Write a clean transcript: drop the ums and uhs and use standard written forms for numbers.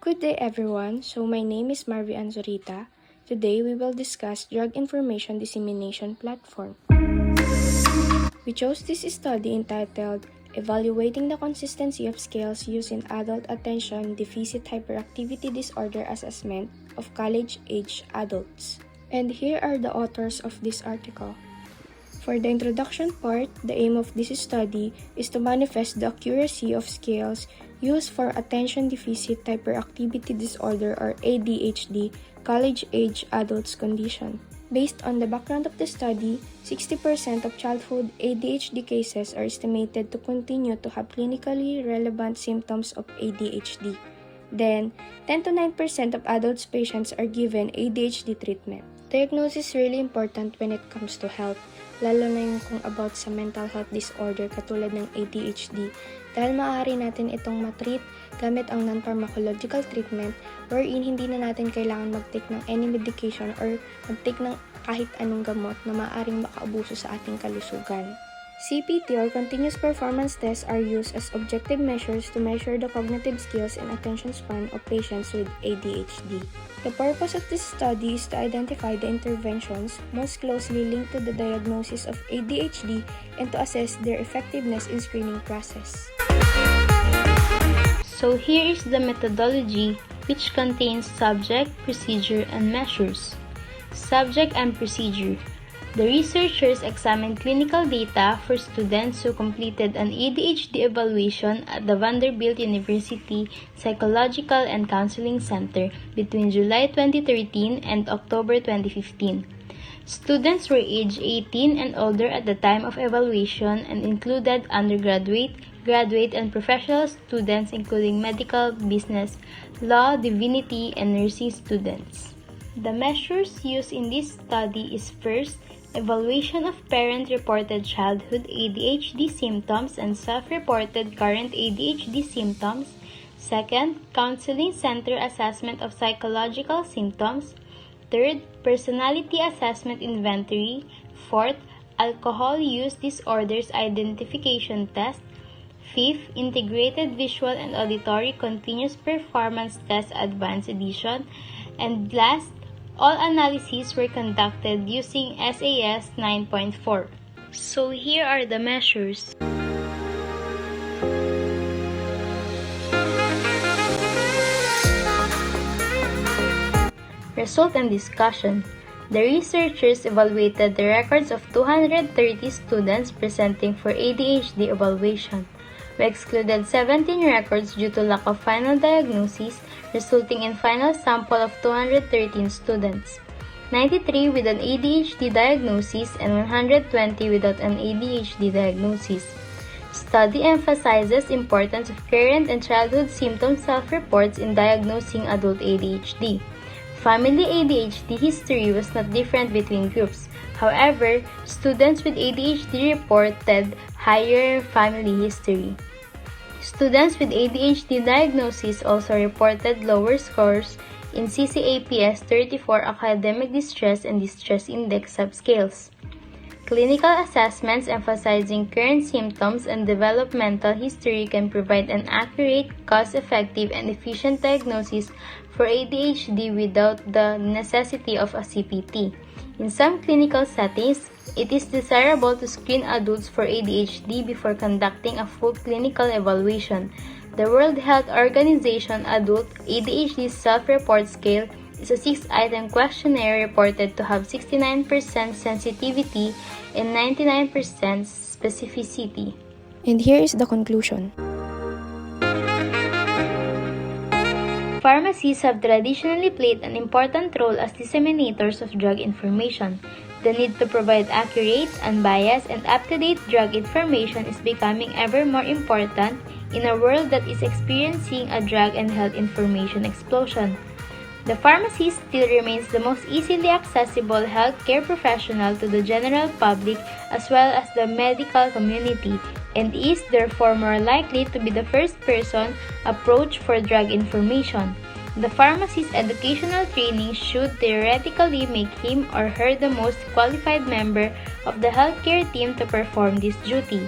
Good day everyone, so my name is Zurita. Today we will discuss Drug Information Dissemination Platform. We chose this study entitled Evaluating the Consistency of Scales Used in Adult Attention Deficit Hyperactivity Disorder Assessment of College-Age Adults. And here are the authors of this article. For the introduction part, the aim of this study is to manifest the accuracy of scales used for Attention Deficit Hyperactivity Disorder or ADHD college-age adults condition. Based on the background of the study, 60% of childhood ADHD cases are estimated to continue to have clinically relevant symptoms of ADHD. Then, 10 to 9% of adults patients are given ADHD treatment. Diagnosis is really important when it comes to health, lalo na yung kung about sa mental health disorder katulad ng ADHD dahil maaari natin itong matreat gamit ang non-pharmacological treatment wherein hindi na natin kailangan mag-take ng any medication or mag-take ng kahit anong gamot na maaaring makaabuso sa ating kalusugan. CPT or Continuous Performance Tests are used as objective measures to measure the cognitive skills and attention span of patients with ADHD. The purpose of this study is to identify the interventions most closely linked to the diagnosis of ADHD and to assess their effectiveness in screening process. So here is the methodology which contains subject, procedure, and measures. Subject and procedure. The researchers examined clinical data for students who completed an ADHD evaluation at the Vanderbilt University Psychological and Counseling Center between July 2013 and October 2015. Students were age 18 and older at the time of evaluation and included undergraduate, graduate, and professional students including medical, business, law, divinity, and nursing students. The measures used in this study is first, evaluation of parent-reported childhood ADHD symptoms and self-reported current ADHD symptoms. Second, counseling center assessment of psychological symptoms. Third, personality assessment inventory. Fourth, alcohol use disorders identification test. Fifth, integrated visual and auditory continuous performance test advanced edition. And last, all analyses were conducted using SAS 9.4. So here are the measures. Result and discussion. The researchers evaluated the records of 230 students presenting for ADHD evaluation. We excluded 17 records due to lack of final diagnosis, resulting in final sample of 213 students. 93 with an ADHD diagnosis and 120 without an ADHD diagnosis. Study emphasizes importance of parent and childhood symptom self-reports in diagnosing adult ADHD. Family ADHD history was not different between groups. However, students with ADHD reported higher family history. Students with ADHD diagnosis also reported lower scores in CCAPS-34 academic distress and distress index subscales. Clinical assessments emphasizing current symptoms and developmental history can provide an accurate, cost-effective, and efficient diagnosis for ADHD without the necessity of a CPT. In some clinical settings, it is desirable to screen adults for ADHD before conducting a full clinical evaluation. The World Health Organization Adult ADHD Self-Report Scale is a 6-item questionnaire reported to have 69% sensitivity and 99% specificity. And here is the conclusion. Pharmacies have traditionally played an important role as disseminators of drug information. The need to provide accurate, unbiased, and up-to-date drug information is becoming ever more important in a world that is experiencing a drug and health information explosion. The pharmacy still remains the most easily accessible healthcare professional to the general public as well as the medical community, and is therefore more likely to be the first person approached for drug information. The pharmacist's educational training should theoretically make him or her the most qualified member of the healthcare team to perform this duty.